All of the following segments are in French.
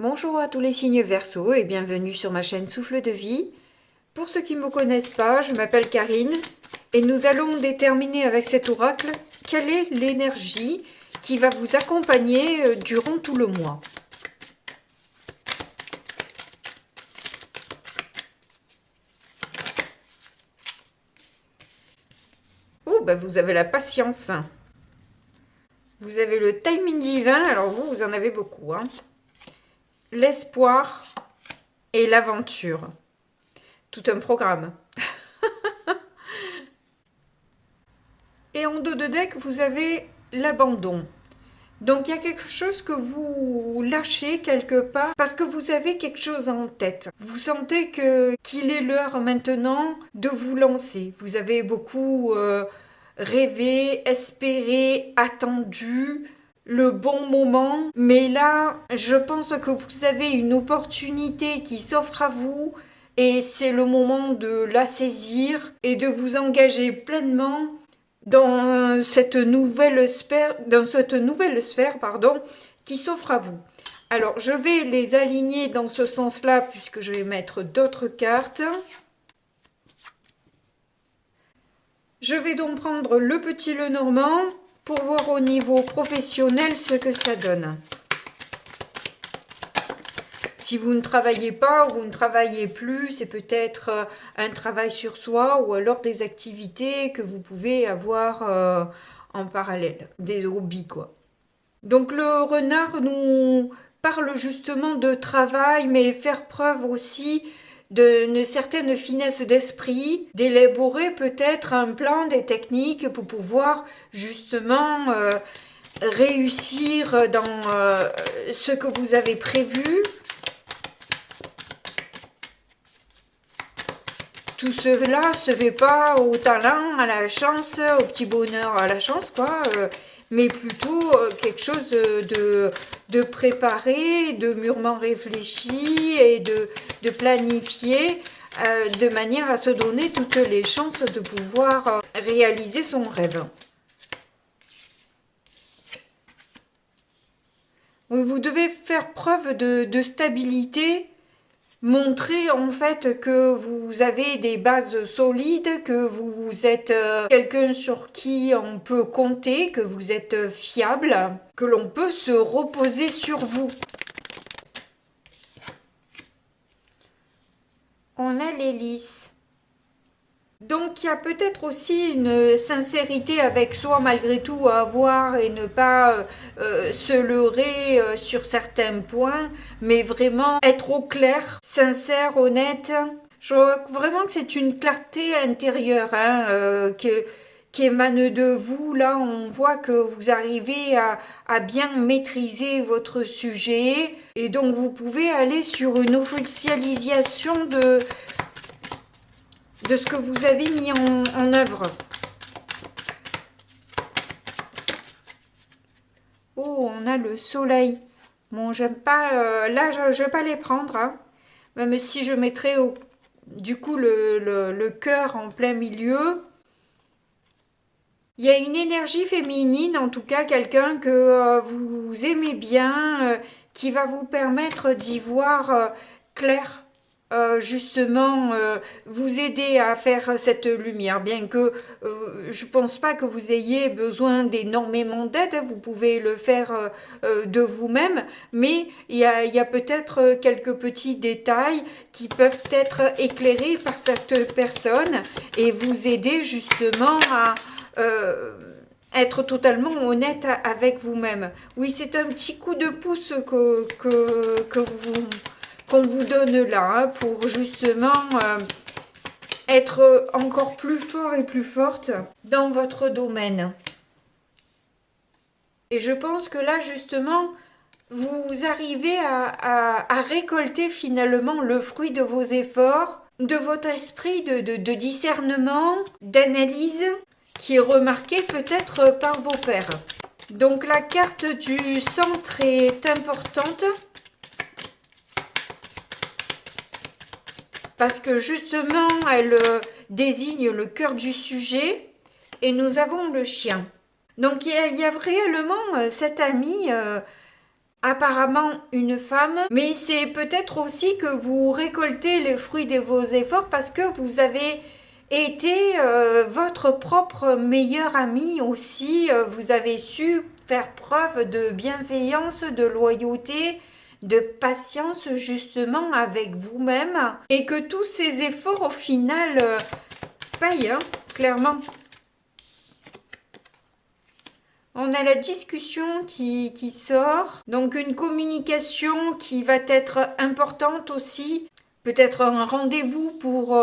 Bonjour à tous les signes Verseau et bienvenue sur ma chaîne Souffle de Vie. Pour ceux qui ne me connaissent pas, je m'appelle Karine et nous allons déterminer avec cet oracle quelle est l'énergie qui va vous accompagner durant tout le mois. Oh, vous avez la patience. Vous avez le timing divin, alors vous en avez beaucoup. L'espoir et l'aventure. Tout un programme. Et en dos de deck, vous avez l'abandon. Donc il y a quelque chose que vous lâchez quelque part parce que vous avez quelque chose en tête. Vous sentez qu'il est l'heure maintenant de vous lancer. Vous avez beaucoup rêvé, espéré, attendu le bon moment. Mais là, je pense que vous avez une opportunité qui s'offre à vous et c'est le moment de la saisir et de vous engager pleinement dans cette nouvelle sphère, qui s'offre à vous. Alors, je vais les aligner dans ce sens-là, puisque je vais mettre d'autres cartes. Je vais donc prendre le petit Lenormand pour voir au niveau professionnel ce que ça donne. Si vous ne travaillez pas ou vous ne travaillez plus, c'est peut-être un travail sur soi ou alors des activités que vous pouvez avoir en parallèle, des hobbies quoi. Donc le renard nous parle justement de travail, mais faire preuve aussi d'une certaine finesse d'esprit, d'élaborer peut-être un plan, des techniques pour pouvoir justement réussir dans ce que vous avez prévu. Tout cela se fait pas au talent, à la chance, au petit bonheur, à la chance, quoi. Mais plutôt quelque chose de préparé, de mûrement réfléchi et de planifié de manière à se donner toutes les chances de pouvoir réaliser son rêve. Vous devez faire preuve de stabilité. Montrer en fait que vous avez des bases solides, que vous êtes quelqu'un sur qui on peut compter, que vous êtes fiable, que l'on peut se reposer sur vous. On a l'hélice. Donc il y a peut-être aussi une sincérité avec soi malgré tout à avoir et ne pas se leurrer sur certains points, mais vraiment être au clair, sincère, honnête. Je vois vraiment que c'est une clarté intérieure qui émane de vous. Là, on voit que vous arrivez à bien maîtriser votre sujet et donc vous pouvez aller sur une officialisation de ce que vous avez mis en œuvre. Oh, on a le soleil. Bon, j'aime pas... là, je ne vais pas les prendre. Même si je mettrais du coup le cœur en plein milieu. Il y a une énergie féminine, en tout cas quelqu'un que vous aimez bien, qui va vous permettre d'y voir clair. Justement vous aider à faire cette lumière, bien que je pense pas que vous ayez besoin d'énormément d'aide, vous pouvez le faire de vous-même, mais il y a peut-être quelques petits détails qui peuvent être éclairés par cette personne et vous aider justement à être totalement honnête avec vous-même. Oui, c'est un petit coup de pouce qu'on vous donne là pour justement être encore plus fort et plus forte dans votre domaine. Et je pense que là justement vous arrivez à récolter finalement le fruit de vos efforts, de votre esprit de discernement, d'analyse qui est remarqué peut-être par vos pairs. Donc la carte du centre est importante. Parce que justement, elle désigne le cœur du sujet et nous avons le chien. Donc il y a réellement cet ami apparemment une femme, mais c'est peut-être aussi que vous récoltez les fruits de vos efforts parce que vous avez été votre propre meilleur ami aussi. Vous avez su faire preuve de bienveillance, de loyauté, de patience justement avec vous-même et que tous ces efforts au final payent, hein, clairement. On a la discussion qui sort, donc une communication qui va être importante aussi, peut-être un rendez-vous pour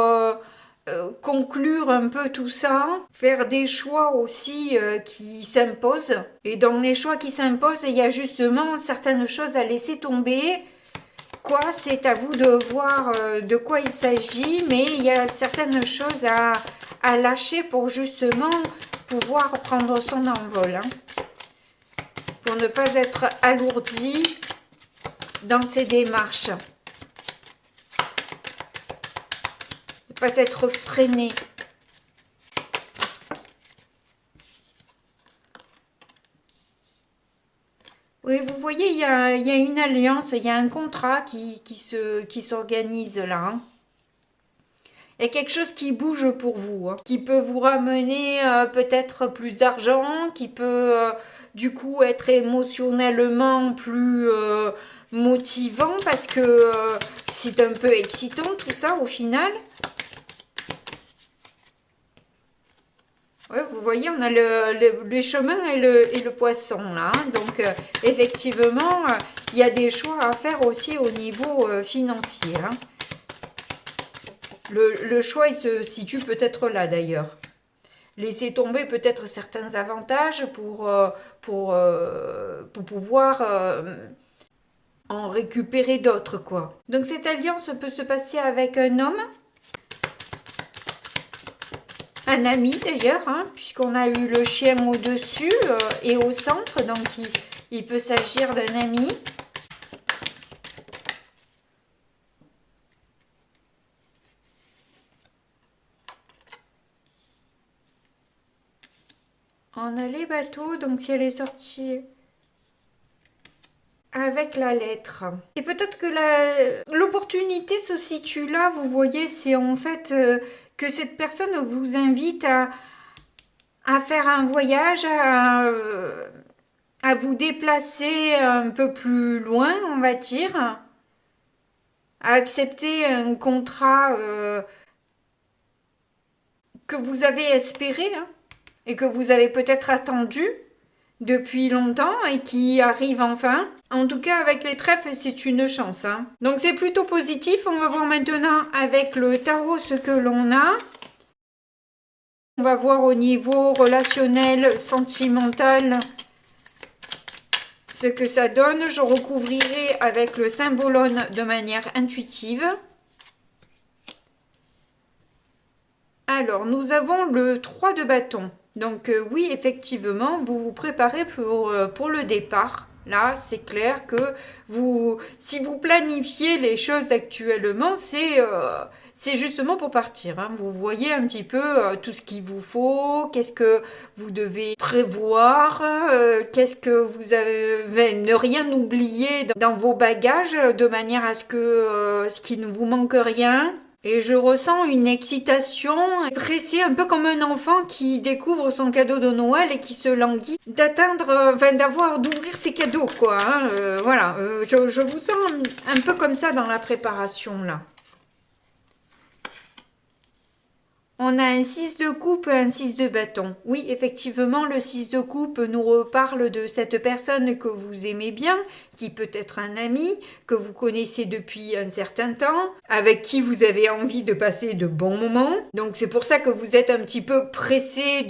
conclure un peu tout ça, faire des choix aussi qui s'imposent. Et dans les choix qui s'imposent, il y a justement certaines choses à laisser tomber. Quoi, c'est à vous de voir de quoi il s'agit, mais il y a certaines choses à lâcher pour justement pouvoir prendre son envol. Hein, pour ne pas être alourdi dans ses démarches. Ne pas être freiné. Oui, vous voyez, il y a une alliance, il y a un contrat qui s'organise là. Hein. Il y a quelque chose qui bouge pour vous, hein, qui peut vous ramener peut-être plus d'argent, qui peut du coup être émotionnellement plus motivant parce que c'est un peu excitant tout ça au final. Ouais, vous voyez, on a le chemin et le poisson là. Hein. Donc effectivement, il y a des choix à faire aussi au niveau financier. Hein. Le choix, il se situe peut-être là d'ailleurs. Laisser tomber peut-être certains avantages pour pouvoir en récupérer d'autres, quoi. Donc cette alliance peut se passer avec un homme, un ami d'ailleurs, hein, puisqu'on a eu le chien au-dessus et au centre, donc il peut s'agir d'un ami. On a les bateaux, donc si elle est sortie avec la lettre. Et peut-être que l'opportunité se situe là, vous voyez, c'est en fait que cette personne vous invite à faire un voyage, à vous déplacer un peu plus loin, on va dire, à accepter un contrat que vous avez espéré, hein, et que vous avez peut-être attendu depuis longtemps et qui arrive enfin. En tout cas, avec les trèfles, c'est une chance. Hein. Donc c'est plutôt positif. On va voir maintenant avec le tarot ce que l'on a. On va voir au niveau relationnel, sentimental, ce que ça donne. Je recouvrirai avec le symbolone de manière intuitive. Alors, nous avons le 3 de bâton. Donc oui, effectivement, vous vous préparez pour le départ. Là, c'est clair que si vous planifiez les choses actuellement, c'est justement pour partir. Hein. Vous voyez un petit peu tout ce qu'il vous faut, qu'est-ce que vous devez prévoir, qu'est-ce que vous avez, ne rien oublier dans vos bagages de manière à ce qu'il ne vous manque rien. Et je ressens une excitation pressée, un peu comme un enfant qui découvre son cadeau de Noël et qui se languit d'ouvrir ses cadeaux, quoi. Hein, voilà, je vous sens un peu comme ça dans la préparation, là. On a un 6 de coupe et un 6 de bâton. Oui, effectivement, le 6 de coupe nous reparle de cette personne que vous aimez bien, qui peut être un ami, que vous connaissez depuis un certain temps, avec qui vous avez envie de passer de bons moments. Donc c'est pour ça que vous êtes un petit peu pressé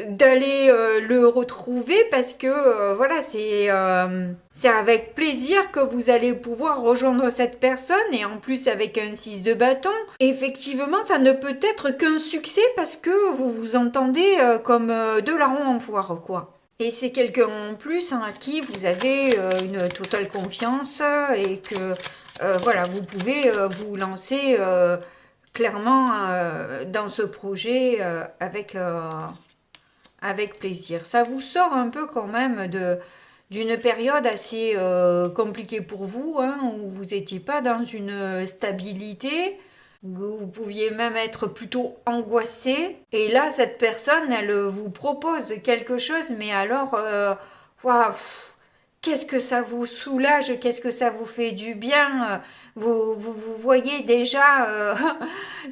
d'aller le retrouver parce que voilà, c'est avec plaisir que vous allez pouvoir rejoindre cette personne et en plus avec un 6 de bâton. Effectivement, ça ne peut être qu'un succès parce que vous vous entendez comme deux larrons en foire, quoi. Et c'est quelqu'un en plus à qui vous avez une totale confiance et que voilà, vous pouvez vous lancer clairement dans ce projet avec plaisir. Ça vous sort un peu quand même d'une période assez compliquée pour vous, hein, où vous n'étiez pas dans une stabilité, où vous pouviez même être plutôt angoissé. Et là, cette personne, elle vous propose quelque chose, mais alors, waouh, qu'est-ce que ça vous soulage, qu'est-ce que ça vous fait du bien. Vous voyez déjà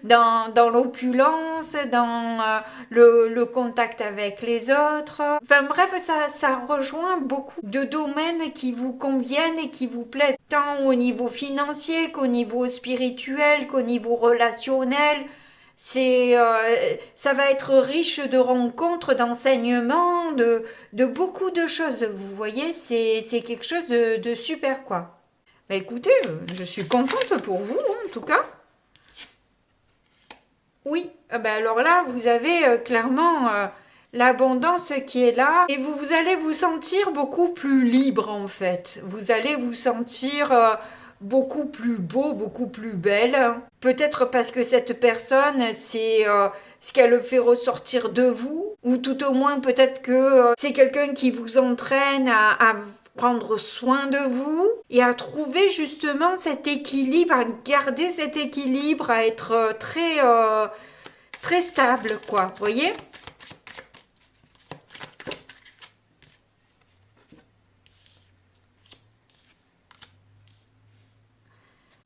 dans l'opulence, dans le contact avec les autres. Enfin bref, ça rejoint beaucoup de domaines qui vous conviennent et qui vous plaisent, tant au niveau financier qu'au niveau spirituel, qu'au niveau relationnel. Ça va être riche de rencontres, d'enseignements, de beaucoup de choses. Vous voyez, c'est quelque chose de super quoi. Bah écoutez, je suis contente pour vous, hein, en tout cas. Oui, bah alors là, vous avez clairement l'abondance qui est là et vous allez vous sentir beaucoup plus libre en fait. Vous allez vous sentir beaucoup plus beau, beaucoup plus belle. Peut-être parce que cette personne, c'est ce qu'elle fait ressortir de vous, ou tout au moins peut-être que c'est quelqu'un qui vous entraîne à prendre soin de vous et à trouver justement cet équilibre, à garder cet équilibre, à être très stable, quoi, vous voyez?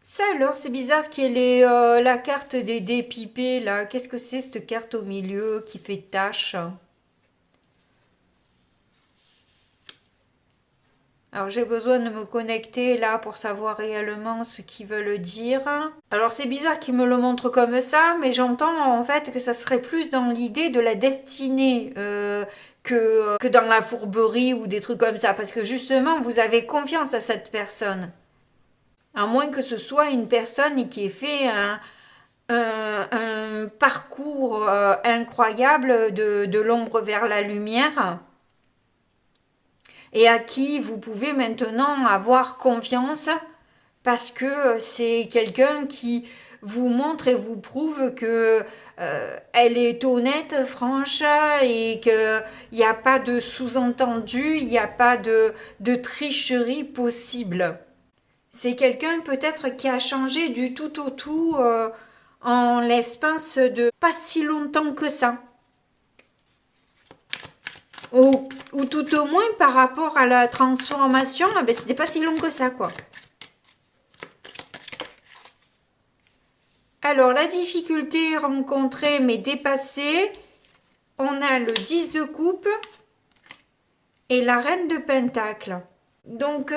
Ça alors, c'est bizarre qu'il y ait la carte des dépipés, là. Qu'est-ce que c'est, cette carte au milieu qui fait tache? Alors j'ai besoin de me connecter là pour savoir réellement ce qu'ils veulent dire. Alors c'est bizarre qu'ils me le montrent comme ça, mais j'entends en fait que ça serait plus dans l'idée de la destinée que dans la fourberie ou des trucs comme ça. Parce que justement, vous avez confiance à cette personne. À moins que ce soit une personne qui ait fait un parcours incroyable de l'ombre vers la lumière et à qui vous pouvez maintenant avoir confiance parce que c'est quelqu'un qui vous montre et vous prouve que elle est honnête, franche et qu'il n'y a pas de sous-entendu, il n'y a pas de tricherie possible. C'est quelqu'un peut-être qui a changé du tout au tout en l'espace de pas si longtemps que ça. Ou tout au moins par rapport à la transformation, ben, c'était pas si long que ça quoi. Alors la difficulté rencontrée mais dépassée, on a le 10 de coupe et la reine de pentacle. Donc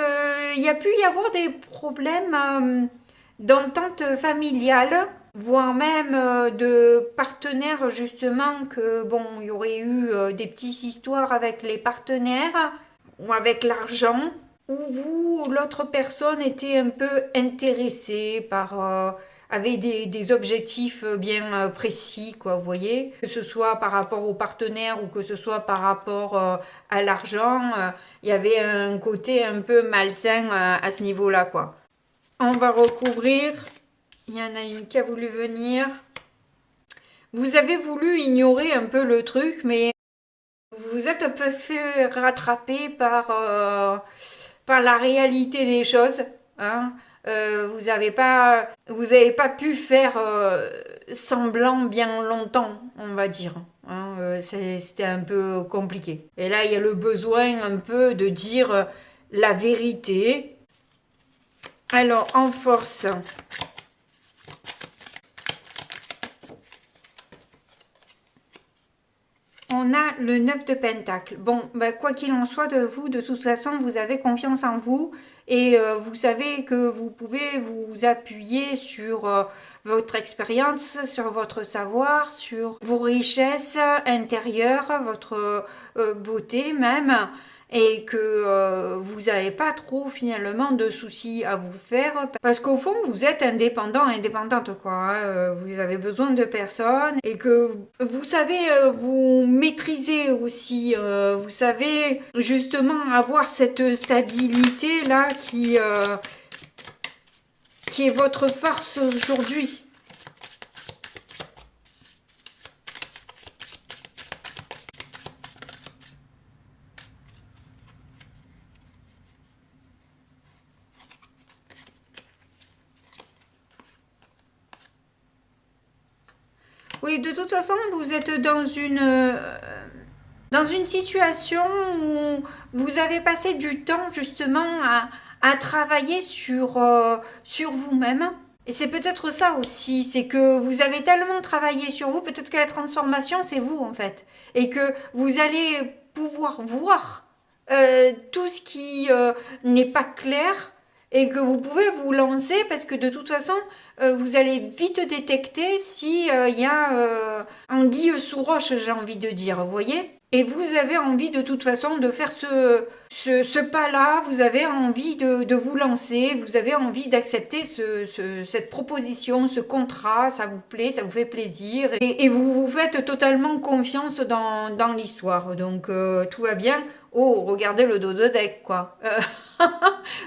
il y a pu y avoir des problèmes d'entente familiale, voire même de partenaires justement que bon, il y aurait eu des petites histoires avec les partenaires ou avec l'argent, où vous, l'autre personne était un peu intéressée par avait des objectifs bien précis, quoi, vous voyez, que ce soit par rapport au partenaire ou que ce soit par rapport à l'argent, il y avait un côté un peu malsain à ce niveau-là, quoi. On va recouvrir. Il y en a une qui a voulu venir. Vous avez voulu ignorer un peu le truc, mais vous vous êtes un peu fait rattraper par la réalité des choses. Hein. Vous avez pas pu faire semblant bien longtemps, on va dire. Hein. C'était un peu compliqué. Et là, il y a le besoin un peu de dire la vérité. Alors, en force, on a le 9 de pentacle. Bon, bah, quoi qu'il en soit de vous, de toute façon, vous avez confiance en vous et vous savez que vous pouvez vous appuyer sur votre expérience, sur votre savoir, sur vos richesses intérieures, votre beauté même, et que vous n'avez pas trop finalement de soucis à vous faire parce qu'au fond vous êtes indépendant, indépendante quoi, hein, vous avez besoin de personne et que vous savez vous maîtriser aussi, vous savez justement avoir cette stabilité là qui est votre force aujourd'hui. Oui, de toute façon, vous êtes dans une situation où vous avez passé du temps justement à travailler sur vous-même. Et c'est peut-être ça aussi, c'est que vous avez tellement travaillé sur vous, peut-être que la transformation, c'est vous en fait. Et que vous allez pouvoir voir tout ce qui n'est pas clair et que vous pouvez vous lancer parce que de toute façon, vous allez vite détecter si y a anguille sous roche, j'ai envie de dire, vous voyez. Et vous avez envie de toute façon de faire ce pas-là, vous avez envie de vous lancer, vous avez envie d'accepter cette proposition, ce contrat, ça vous plaît, ça vous fait plaisir, et vous vous faites totalement confiance dans l'histoire, donc tout va bien. Oh, regardez le dos de deck, quoi.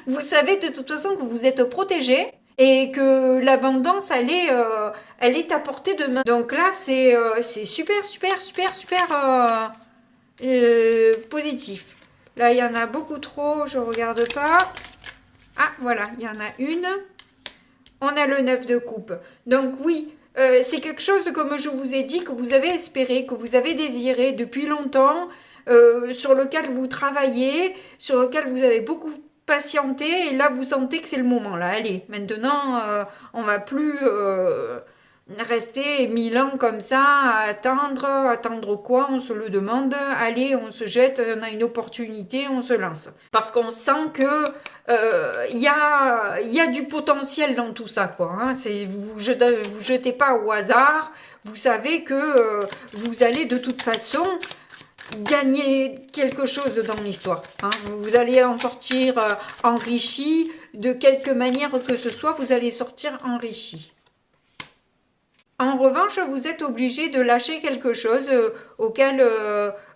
Vous savez de toute façon que vous êtes protégé, et que l'abondance, elle est à portée de main. Donc là, c'est super, super, super, super positif. Là, il y en a beaucoup trop, je regarde pas. Ah, voilà, il y en a une. On a le 9 de coupe. Donc oui, c'est quelque chose, comme je vous ai dit, que vous avez espéré, que vous avez désiré depuis longtemps, sur lequel vous travaillez, sur lequel vous avez beaucoup patienté, et là, vous sentez que c'est le moment. Là, allez, maintenant, on va plus rester 1000 ans comme ça, à attendre quoi, on se le demande, allez, on se jette, on a une opportunité, on se lance. Parce qu'on sent que y a du potentiel dans tout ça, quoi. Hein. Vous jetez pas au hasard, vous savez que vous allez de toute façon gagner quelque chose dans l'histoire. Hein. Vous allez en sortir enrichi, de quelque manière que ce soit, vous allez sortir enrichi. En revanche, vous êtes obligé de lâcher quelque chose auquel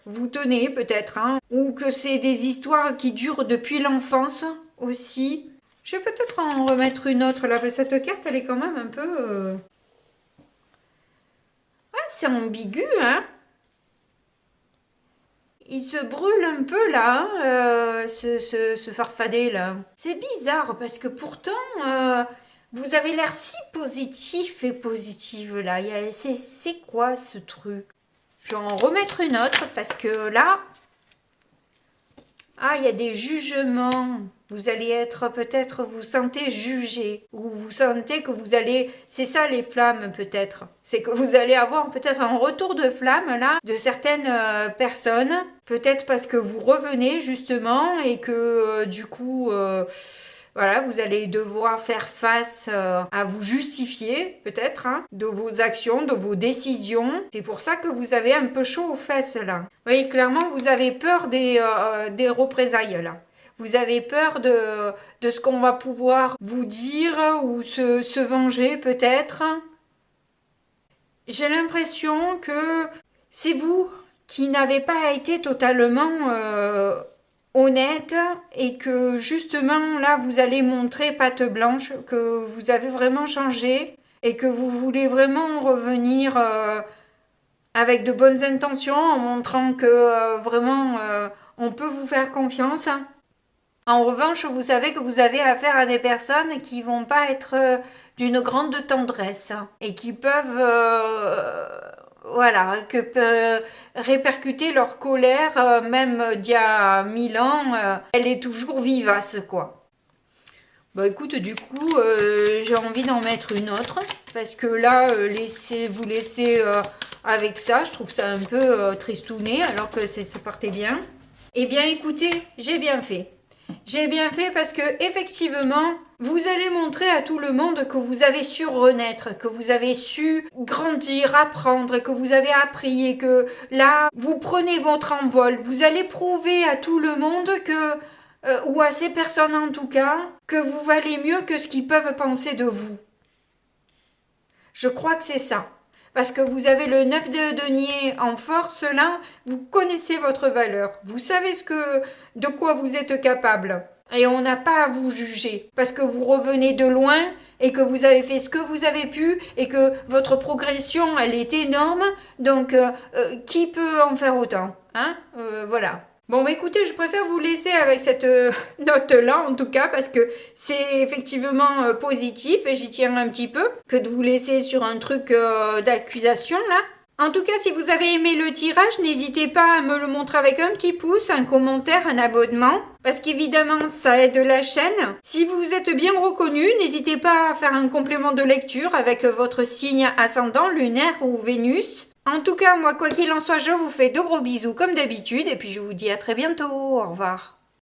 vous tenez peut-être, hein, ou que c'est des histoires qui durent depuis l'enfance aussi. Je vais peut-être en remettre une autre là, parce que cette carte, elle est quand même un peu... Ah, c'est ambigu, hein. Il se brûle un peu là, ce farfadet là. C'est bizarre parce que pourtant... Vous avez l'air si positif et positive là. C'est quoi ce truc? Je vais en remettre une autre parce que là... Ah, il y a des jugements. Vous allez être peut-être, vous sentez jugé. Ou vous sentez que vous allez... C'est ça les flammes peut-être. C'est que vous allez avoir peut-être un retour de flamme là de certaines personnes. Peut-être parce que vous revenez justement et que du coup... Voilà, vous allez devoir faire face à vous justifier, peut-être, hein, de vos actions, de vos décisions. C'est pour ça que vous avez un peu chaud aux fesses, là. Vous voyez, clairement, vous avez peur des représailles, là. Vous avez peur de ce qu'on va pouvoir vous dire ou se venger, peut-être. J'ai l'impression que c'est vous qui n'avez pas été totalement... honnête et que justement là vous allez montrer patte blanche, que vous avez vraiment changé et que vous voulez vraiment revenir avec de bonnes intentions en montrant que vraiment on peut vous faire confiance. En revanche, vous savez que vous avez affaire à des personnes qui vont pas être d'une grande tendresse et qui peuvent voilà, que peut répercuter leur colère, même d'il y a 1000 ans, elle est toujours vivace, quoi. Bah écoute, du coup, j'ai envie d'en mettre une autre, parce que là, vous laisser avec ça, je trouve ça un peu tristouné, alors que ça partait bien. Eh bien écoutez, j'ai bien fait. J'ai bien fait parce que effectivement, vous allez montrer à tout le monde que vous avez su renaître, que vous avez su grandir, apprendre, que vous avez appris et que là, vous prenez votre envol. Vous allez prouver à tout le monde que, ou à ces personnes en tout cas, que vous valez mieux que ce qu'ils peuvent penser de vous. Je crois que c'est ça. Parce que vous avez le 9 de denier en force là, vous connaissez votre valeur. Vous savez de quoi vous êtes capable. Et on n'a pas à vous juger. Parce que vous revenez de loin et que vous avez fait ce que vous avez pu et que votre progression, elle est énorme. Donc, qui peut en faire autant, hein, voilà. Bon, bah écoutez, je préfère vous laisser avec cette note-là, en tout cas, parce que c'est effectivement positif et j'y tiens un petit peu, que de vous laisser sur un truc d'accusation, là. En tout cas, si vous avez aimé le tirage, n'hésitez pas à me le montrer avec un petit pouce, un commentaire, un abonnement, parce qu'évidemment, ça aide la chaîne. Si vous êtes bien reconnu, n'hésitez pas à faire un complément de lecture avec votre signe ascendant, lunaire ou Vénus. En tout cas, moi, quoi qu'il en soit, je vous fais de gros bisous comme d'habitude, et puis je vous dis à très bientôt. Au revoir.